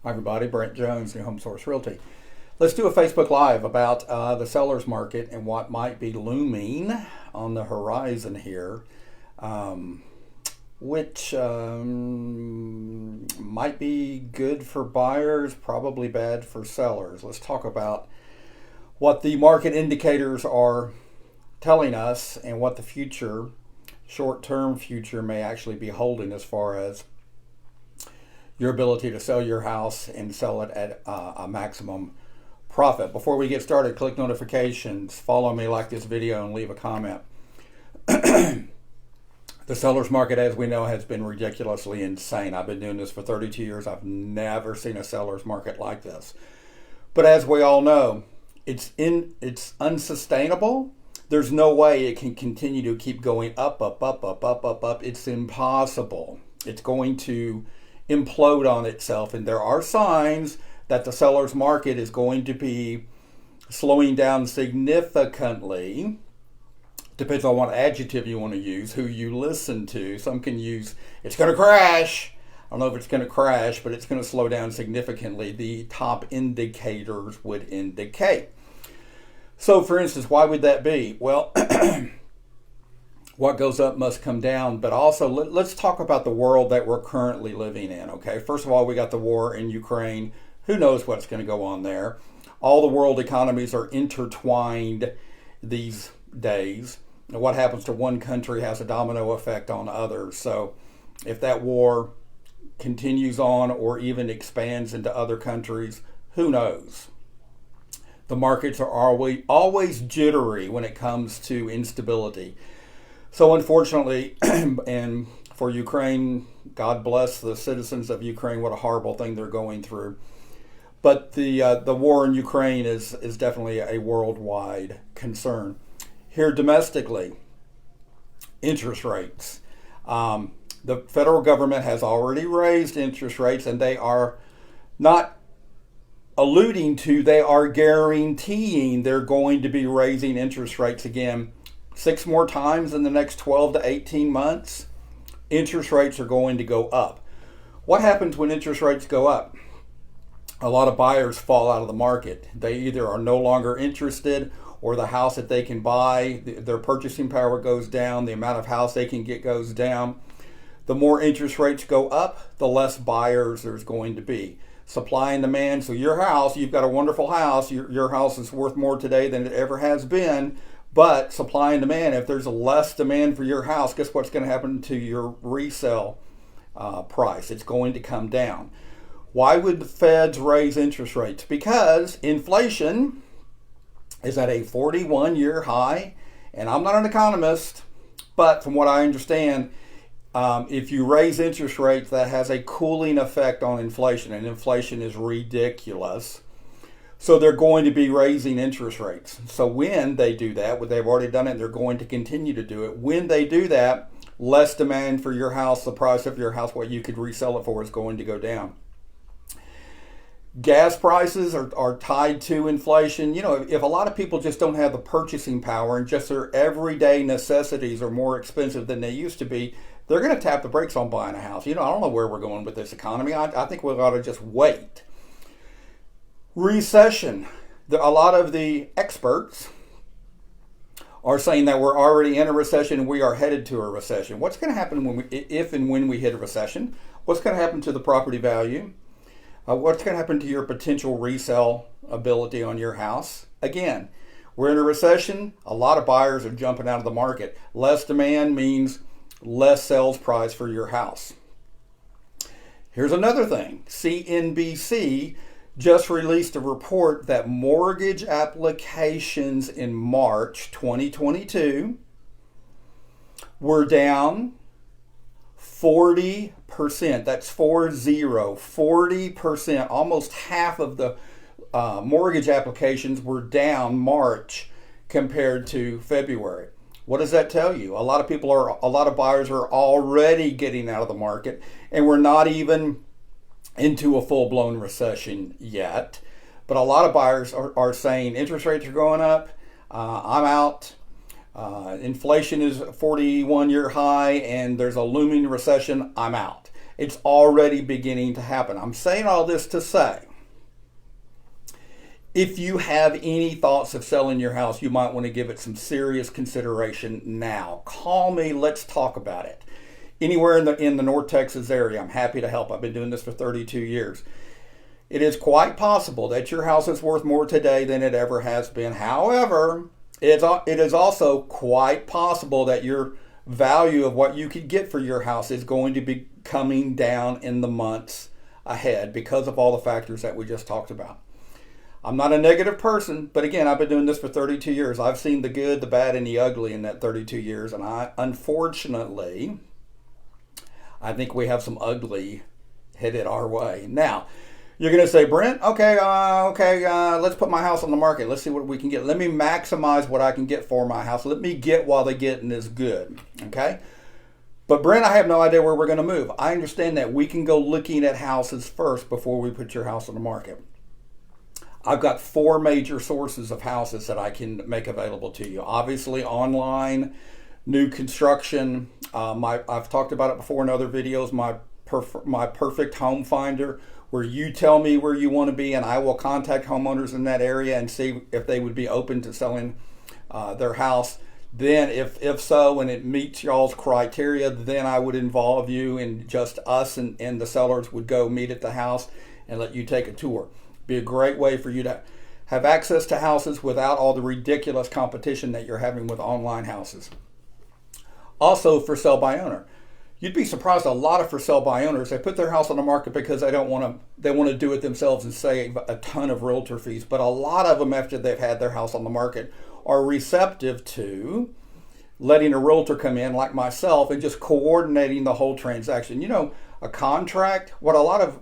Hi everybody, Brent Jones NuHomeSource Realty. Let's do a Facebook Live about the seller's market and what might be looming on the horizon here, which might be good for buyers, probably bad for sellers. Let's talk about what the market indicators are telling us and what the future, short-term future, may actually be holding as far as your ability to sell your house and sell it at a maximum profit. Before we get started, click notifications, follow me, like this video, and leave a comment. The seller's market, as we know, has been ridiculously insane. I've been doing this for 32 years. I've never seen a seller's market like this. But as we all know, it's unsustainable. There's no way it can continue to keep going up. It's impossible. It's going to implode on itself, and there are signs that the seller's market is going to be slowing down significantly. Depends on what adjective you want to use, who you listen to. Some can use, it's going to crash. I don't know if it's going to crash, but it's going to slow down significantly. The top indicators would indicate. So for instance, why would that be? Well, what goes up must come down, but also let's talk about the world that we're currently living in, okay? First of all, we got the war in Ukraine. Who knows what's going to go on there? All the world economies are intertwined these days. And what happens to one country has a domino effect on others. So if that war continues on or even expands into other countries, who knows? The markets are always jittery when it comes to instability. So unfortunately, and for Ukraine, God bless the citizens of Ukraine, what a horrible thing they're going through. But the war in Ukraine is definitely a worldwide concern. Here domestically, interest rates. The federal government has already raised interest rates, and they are not alluding to, they are guaranteeing they're going to be raising interest rates again 6 more times in the next 12 to 18 months. Interest rates are going to go up. What happens when interest rates go up? A lot of buyers fall out of the market. They either are no longer interested, or the house that they can buy, their purchasing power goes down, the amount of house they can get goes down. The more interest rates go up, the less buyers there's going to be. Supply and demand. So your house, you've got a wonderful house, your house is worth more today than it ever has been. But supply and demand, if there's less demand for your house, guess what's going to happen to your resale price? It's going to come down. Why would the feds raise interest rates? Because inflation is at a 41-year high. And I'm not an economist, but from what I understand, if you raise interest rates, that has a cooling effect on inflation. And inflation is ridiculous. So they're going to be raising interest rates. So when they do that, they've already done it, and they're going to continue to do it. When they do that, less demand for your house, the price of your house, what you could resell it for, is going to go down. Gas prices are tied to inflation. You know, if a lot of people just don't have the purchasing power and just their everyday necessities are more expensive than they used to be, they're going to tap the brakes on buying a house. You know, I don't know where we're going with this economy. I think we've got to just wait. Recession. A lot of the experts are saying that we're already in a recession and we are headed to a recession. What's going to happen if and when we hit a recession? What's going to happen to the property value? What's going to happen to your potential resale ability on your house? Again, we're in a recession. A lot of buyers are jumping out of the market. Less demand means less sales price for your house. Here's another thing. CNBC just released a report that mortgage applications in March 2022 were down 40%. That's 40%. Almost half of the mortgage applications were down March compared to February. What does that tell you? A lot of buyers are already getting out of the market, and we're not even into a full-blown recession yet. But a lot of buyers are saying interest rates are going up. I'm out. Inflation is 41-year high, and there's a looming recession. I'm out. It's already beginning to happen. I'm saying all this to say, if you have any thoughts of selling your house, you might want to give it some serious consideration now. Call me, let's talk about it. Anywhere in the North Texas area, I'm happy to help. I've been doing this for 32 years. It is quite possible that your house is worth more today than it ever has been. However, it is also quite possible that your value of what you could get for your house is going to be coming down in the months ahead because of all the factors that we just talked about. I'm not a negative person, but again, I've been doing this for 32 years. I've seen the good, the bad, and the ugly in that 32 years, and unfortunately, I think we have some ugly headed our way. Now, you're going to say, Brent, okay, let's put my house on the market. Let's see what we can get. Let me maximize what I can get for my house. Let me get while the getting is good, okay? But Brent, I have no idea where we're going to move. I understand that. We can go looking at houses first before we put your house on the market. I've got 4 major sources of houses that I can make available to you. Obviously, online, new construction. I've talked about it before in other videos. My perfect home finder, where you tell me where you want to be, and I will contact homeowners in that area and see if they would be open to selling their house. Then, if so, and it meets y'all's criteria, then I would involve you, and just us and the sellers would go meet at the house and let you take a tour. Be a great way for you to have access to houses without all the ridiculous competition that you're having with online houses. Also, for sale by owner. You'd be surprised, a lot of for sale by owners, they put their house on the market because they want to do it themselves and save a ton of realtor fees. But a lot of them, after they've had their house on the market, are receptive to letting a realtor come in like myself and just coordinating the whole transaction. You know, a contract, what a lot of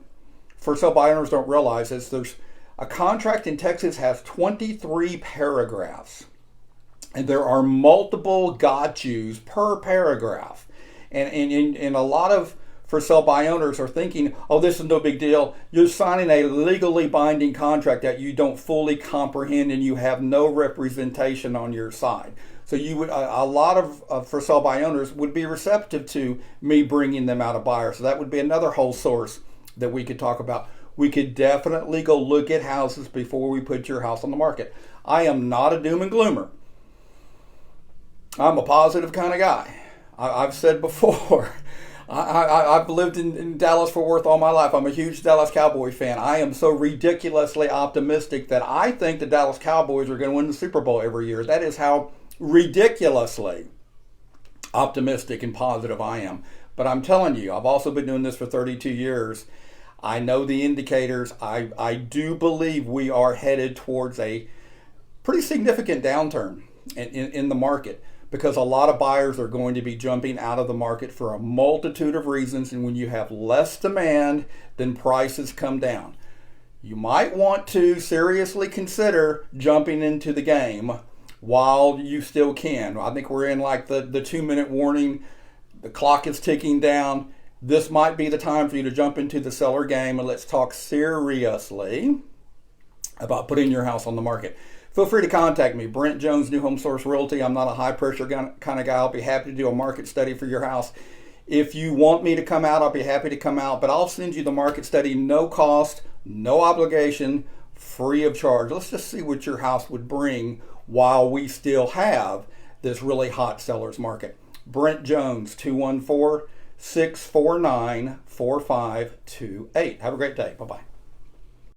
for sale by owners don't realize is there's a contract in Texas has 23 paragraphs, and there are multiple got yous per paragraph. And a lot of for sale by owners are thinking, oh, this is no big deal. You're signing a legally binding contract that you don't fully comprehend, and you have no representation on your side. So you would a lot of for sale by owners would be receptive to me bringing them out a buyer. So that would be another whole source that we could talk about. We could definitely go look at houses before we put your house on the market. I am not a doom and gloomer. I'm a positive kind of guy. I've said before, I've lived in Dallas-Fort Worth all my life. I'm a huge Dallas Cowboy fan. I am so ridiculously optimistic that I think the Dallas Cowboys are going to win the Super Bowl every year. That is how ridiculously optimistic and positive I am. But I'm telling you, I've also been doing this for 32 years. I know the indicators. I do believe we are headed towards a pretty significant downturn in the market, because a lot of buyers are going to be jumping out of the market for a multitude of reasons. And when you have less demand, then prices come down. You might want to seriously consider jumping into the game while you still can. I think we're in like the 2-minute warning. The clock is ticking down. This might be the time for you to jump into the seller game, and let's talk seriously about putting your house on the market. Feel free to contact me, Brent Jones NuHomeSource Realty. I'm not a high-pressure kind of guy. I'll be happy to do a market study for your house. If you want me to come out, I'll be happy to come out, but I'll send you the market study, no cost, no obligation, free of charge. Let's just see what your house would bring while we still have this really hot seller's market. Brent Jones, 214-649-4528. Have a great day. Bye-bye.